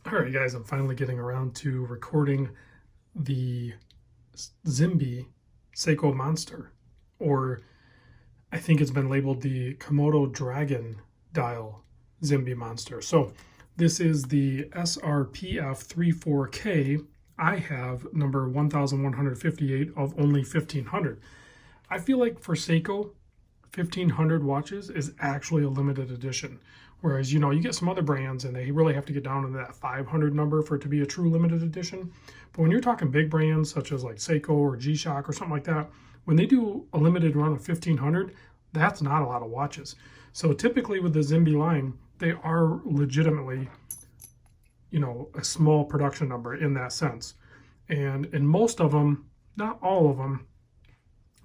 All right, guys, I'm finally getting around to recording the Zimbe Seiko Monster, or I think it's been labeled the Komodo Dragon Dial Zimbe Monster. So this is the srpf34K. I have number 1158 of only 1500. I feel like for Seiko, 1500 watches is actually a limited edition. Whereas, you get some other brands and they really have to get down to that 500 number for it to be a true limited edition. But when you're talking big brands such as like Seiko or G-Shock or something like that, when they do a limited run of 1500, that's not a lot of watches. So typically with the Zimbe line, they are legitimately, a small production number in that sense. And in most of them, not all of them,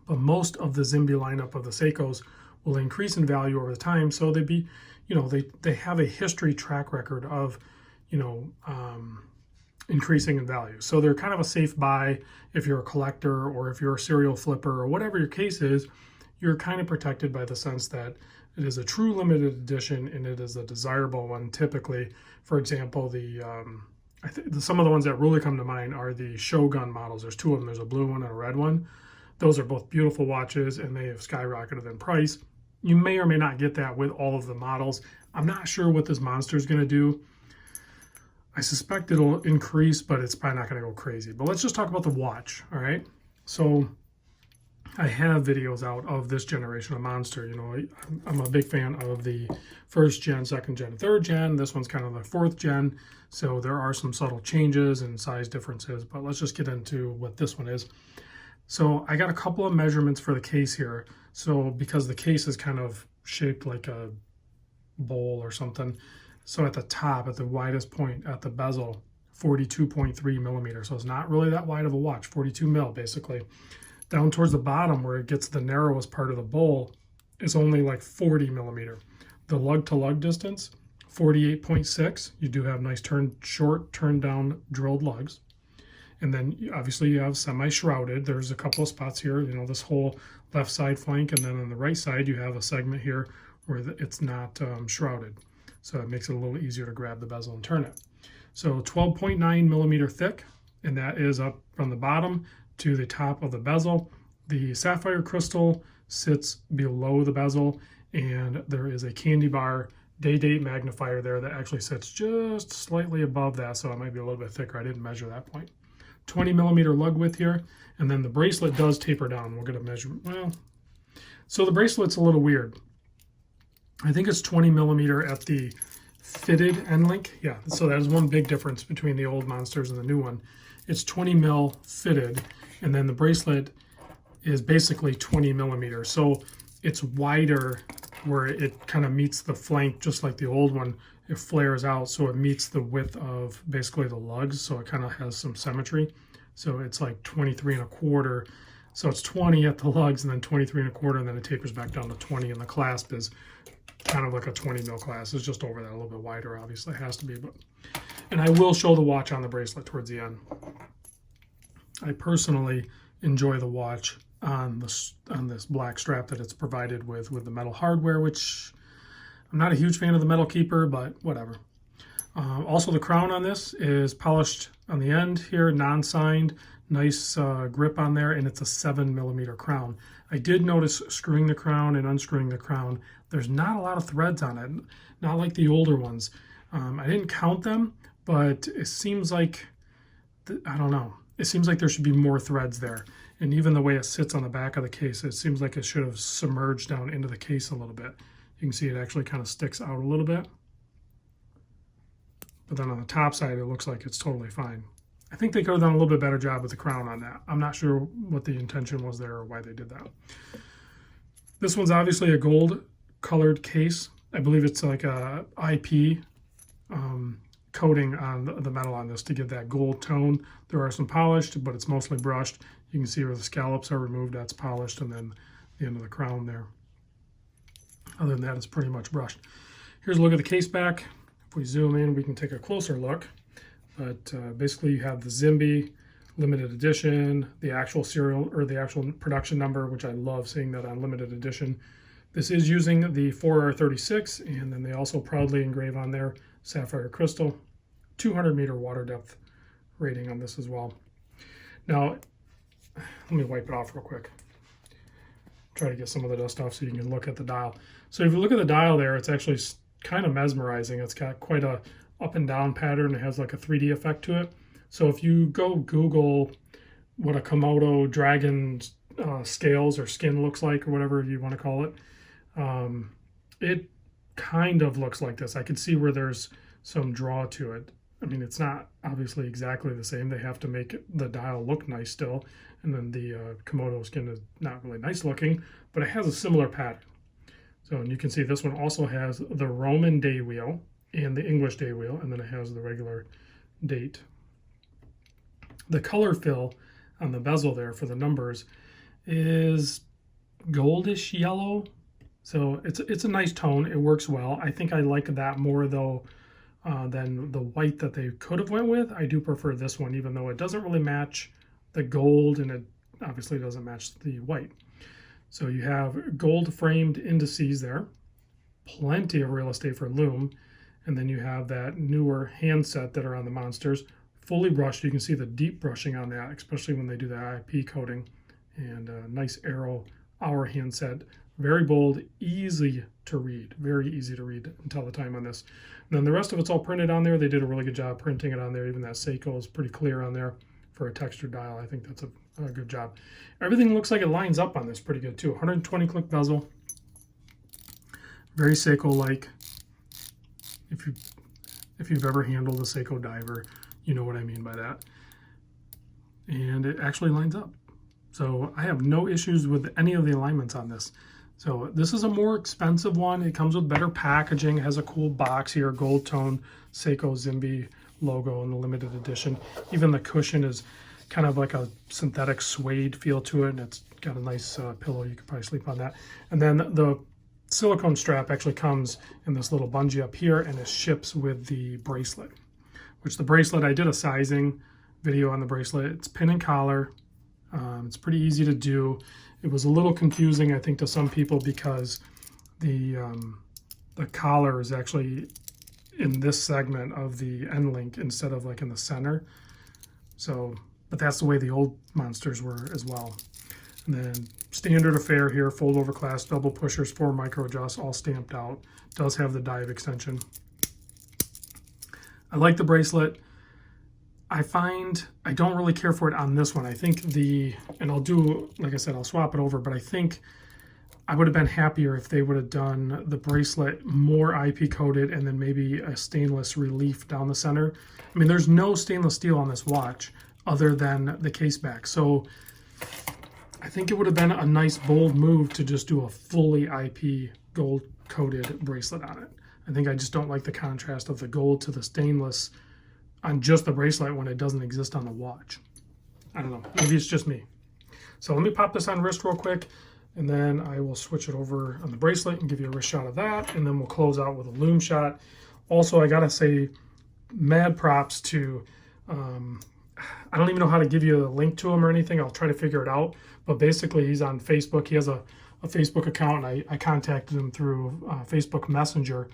but most of the Zimbe lineup of the Seikos will increase in value over the time. So they have a history track record of, increasing in value. So they're kind of a safe buy if you're a collector or if you're a serial flipper or whatever your case is. You're kind of protected by the sense that it is a true limited edition and it is a desirable one. Typically, for example, some of the ones that really come to mind are the Shogun models. There's two of them. There's a blue one and a red one. Those are both beautiful watches and they have skyrocketed in price. You may or may not get that with all of the models. I'm not sure what this monster is going to do. I suspect it'll increase, but it's probably not going to go crazy. But let's just talk about the watch, all right? So I have videos out of this generation of monster. I'm a big fan of the first gen, second gen, third gen. This one's kind of the fourth gen. So there are some subtle changes and size differences, but let's just get into what this one is. So I got a couple of measurements for the case here. So because the case is kind of shaped like a bowl or something. So at the top, at the widest point at the bezel, 42.3 millimeters. So it's not really that wide of a watch, 42 mil basically. Down towards the bottom where it gets the narrowest part of the bowl is only like 40 millimeter. The lug to lug distance, 48.6. You do have nice short turn down drilled lugs. And then obviously you have semi-shrouded. There's a couple of spots here, this whole left side flank, and then on the right side you have a segment here where it's not shrouded. So it makes it a little easier to grab the bezel and turn it. So 12.9 millimeter thick, and that is up from the bottom to the top of the bezel. The sapphire crystal sits below the bezel, and there is a candy bar day-date magnifier there that actually sits just slightly above that, so it might be a little bit thicker. I didn't measure that point. 20 millimeter lug width here, and then the bracelet does taper down. We'll get a measurement. So the bracelet's a little weird. I think it's 20 millimeter at the fitted end link. Yeah, so that is one big difference between the old monsters and the new one. It's 20 mil fitted, and then the bracelet is basically 20 millimeters. So it's wider where it kind of meets the flank, just like the old one. It flares out, so it meets the width of basically the lugs, so it kind of has some symmetry. So it's like 23 and a quarter. So it's 20 at the lugs and then 23 and a quarter, and then it tapers back down to 20, and the clasp is kind of like a 20 mil clasp. It's just over that, a little bit wider, obviously, it has to be. And I will show the watch on the bracelet towards the end. I personally enjoy the watch on this black strap that it's provided with the metal hardware, which I'm not a huge fan of the metal keeper, but whatever. Also, the crown on this is polished on the end here, non-signed, nice grip on there, and it's a 7 millimeter crown. I did notice screwing the crown and unscrewing the crown, there's not a lot of threads on it, not like the older ones. I didn't count them, but it seems like, I don't know, it seems like there should be more threads there. And even the way it sits on the back of the case, it seems like it should have submerged down into the case a little bit. You can see it actually kind of sticks out a little bit. But then on the top side, it looks like it's totally fine. I think they could have done a little bit better job with the crown on that. I'm not sure what the intention was there or why they did that. This one's obviously a gold colored case. I believe it's like a IP coating on the metal on this to give that gold tone. There are some polished, but it's mostly brushed. You can see where the scallops are removed, that's polished, and then the end of the crown there. Other than that, it's pretty much brushed. Here's a look at the case back. If we zoom in, we can take a closer look. But basically, you have the Zimbe Limited Edition, the actual serial or the actual production number, which I love seeing that on limited edition. This is using the 4R36, and then they also proudly engrave on there sapphire crystal. 200-meter water depth rating on this as well. Now, let me wipe it off real quick. Try to get some of the dust off so you can look at the dial. So if you look at the dial there, it's actually kind of mesmerizing. It's got quite a up and down pattern. It has like a 3D effect to it. So if you go Google what a Komodo dragon scales or skin looks like, or whatever you want to call it, it kind of looks like this. I can see where there's some draw to it. I mean, it's not obviously exactly the same. They have to make the dial look nice still. And then the Komodo skin is not really nice looking, but it has a similar pattern. So, and you can see this one also has the Roman day wheel and the English day wheel, and then it has the regular date. The color fill on the bezel there for the numbers is goldish yellow. So it's a nice tone. It works well. I think I like that more though than the white that they could have went with. I do prefer this one, even though it doesn't really match the gold, and it obviously doesn't match the white. So you have gold framed indices there, plenty of real estate for lume, and then you have that newer handset that are on the monsters, fully brushed. You can see the deep brushing on that, especially when they do the IP coating, and a nice arrow hour handset, very bold, easy to read, very easy to read and tell the time on this. And then the rest of it's all printed on there. They did a really good job printing it on there. Even that Seiko is pretty clear on there. For a textured dial, I think that's a good job. Everything looks like it lines up on this pretty good too. 120 click bezel, very Seiko-like. If you've ever handled a Seiko diver, you know what I mean by that. And it actually lines up. So I have no issues with any of the alignments on this. So this is a more expensive one. It comes with better packaging. It has a cool box here, gold tone Seiko Zimbe logo in the limited edition. Even the cushion is kind of like a synthetic suede feel to it, and it's got a nice pillow. You could probably sleep on that. And then the silicone strap actually comes in this little bungee up here, and it ships with the bracelet, which the bracelet, I did a sizing video on the bracelet. It's pin and collar. It's pretty easy to do. It was a little confusing, I think, to some people because the collar is actually in this segment of the end link instead of like in the center. So, but that's the way the old monsters were as well. And then standard affair here, fold over clasp, double pushers, 4 micro adjusts, all stamped out. Does have the dive extension. I like the bracelet. I find I don't really care for it on this one. I think and I'll do, like I said, I'll swap it over, but I think I would have been happier if they would have done the bracelet more IP coated and then maybe a stainless relief down the center. I mean, there's no stainless steel on this watch other than the case back. So I think it would have been a nice bold move to just do a fully IP gold coated bracelet on it. I think I just don't like the contrast of the gold to the stainless on just the bracelet when it doesn't exist on the watch. I don't know, maybe it's just me. So let me pop this on wrist real quick, and then I will switch it over on the bracelet and give you a wrist shot of that, and then we'll close out with a lume shot. Also, I gotta say, mad props to, I don't even know how to give you a link to him or anything. I'll try to figure it out, but basically he's on Facebook. He has a Facebook account, and I contacted him through Facebook Messenger,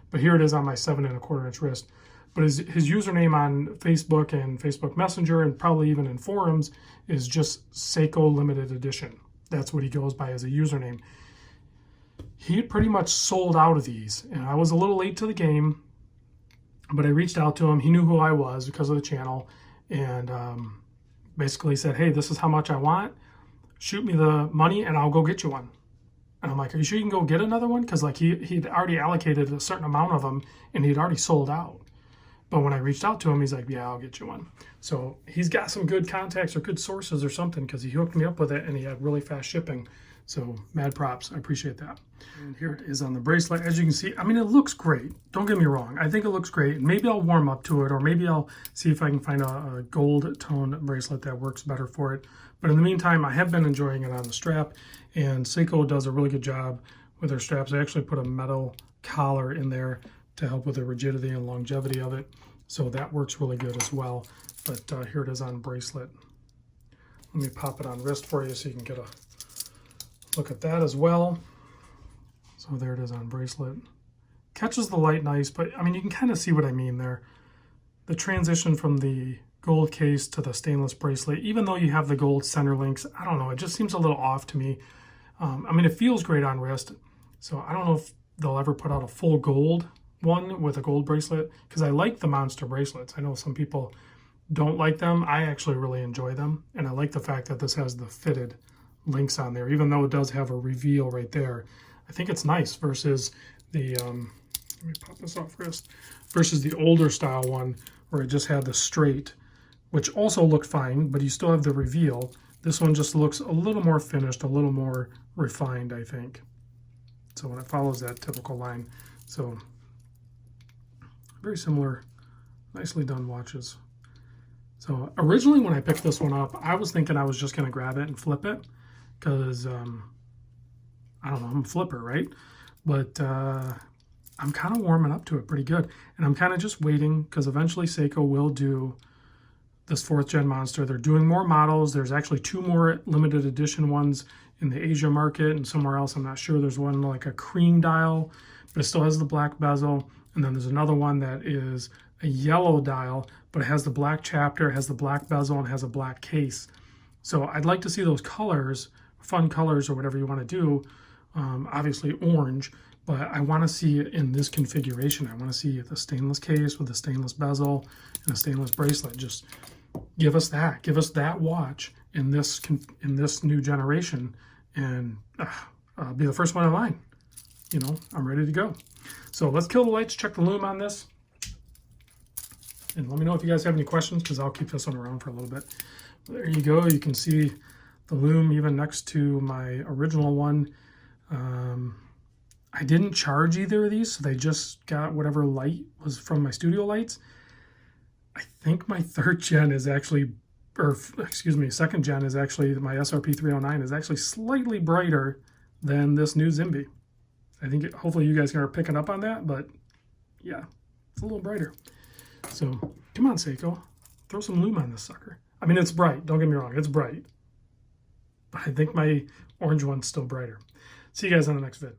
but here it is on my 7 1/4 inch wrist. But his username on Facebook and Facebook Messenger, and probably even in forums, is just Seiko Limited Edition. That's what he goes by as a username. He had pretty much sold out of these, and I was a little late to the game, but I reached out to him. He knew who I was because of the channel, and basically said, hey, this is how much I want. Shoot me the money, and I'll go get you one. And I'm like, are you sure you can go get another one? Because like he'd already allocated a certain amount of them, and he'd already sold out. But when I reached out to him, he's like, yeah, I'll get you one. So he's got some good contacts or good sources or something, because he hooked me up with it and he had really fast shipping. So mad props. I appreciate that. And here it is on the bracelet. As you can see, I mean, it looks great. Don't get me wrong. I think it looks great. Maybe I'll warm up to it, or maybe I'll see if I can find a gold tone bracelet that works better for it. But in the meantime, I have been enjoying it on the strap, and Seiko does a really good job with their straps. They actually put a metal collar in there to help with the rigidity and longevity of it. So that works really good as well. But here it is on bracelet. Let me pop it on wrist for you so you can get a look at that as well. So there it is on bracelet. Catches the light nice, but I mean, you can kind of see what I mean there. the transition from the gold case to the stainless bracelet, even though you have the gold center links, I don't know, it just seems a little off to me. I mean, it feels great on wrist, so I don't know if they'll ever put out a full gold one with a gold bracelet, because I like the monster bracelets. I know some people don't like them. I actually really enjoy them, and I like the fact that this has the fitted links on there, even though it does have a reveal right there. I think it's nice versus the, let me pop this off wrist, versus the older style one where it just had the straight, which also looked fine, but you still have the reveal. This one just looks a little more finished, a little more refined, I think. So when it follows that typical line. So very similar, nicely done watches. So originally when I picked this one up, I was thinking I was just going to grab it and flip it because, I don't know, I'm a flipper, right? But I'm kind of warming up to it pretty good. And I'm kind of just waiting because eventually Seiko will do this 4th gen monster. They're doing more models. There's actually 2 more limited edition ones in the Asia market and somewhere else. I'm not sure. There's one like a cream dial, but it still has the black bezel. And then there's another one that is a yellow dial, but it has the black chapter, has the black bezel, and has a black case. So I'd like to see those colors, fun colors or whatever you want to do. Obviously orange, but I want to see it in this configuration. I want to see the stainless case with the stainless bezel and a stainless bracelet. Just give us that. Give us that watch in this new generation, and I'll be the first one in line. You know, I'm ready to go. So let's kill the lights, check the lume on this, and let me know if you guys have any questions, because I'll keep this one around for a little bit. There you go. You can see the lume even next to my original one. I didn't charge either of these, so they just got whatever light was from my studio lights. I think my 3rd gen is actually, or excuse me, 2nd gen is actually, my srp34 is actually slightly brighter than this new Zimbe. I think hopefully you guys are picking up on that, but yeah, it's a little brighter. So come on, Seiko, throw some lume on this sucker. I mean, it's bright, don't get me wrong, it's bright, but I think my orange one's still brighter. See you guys on the next vid.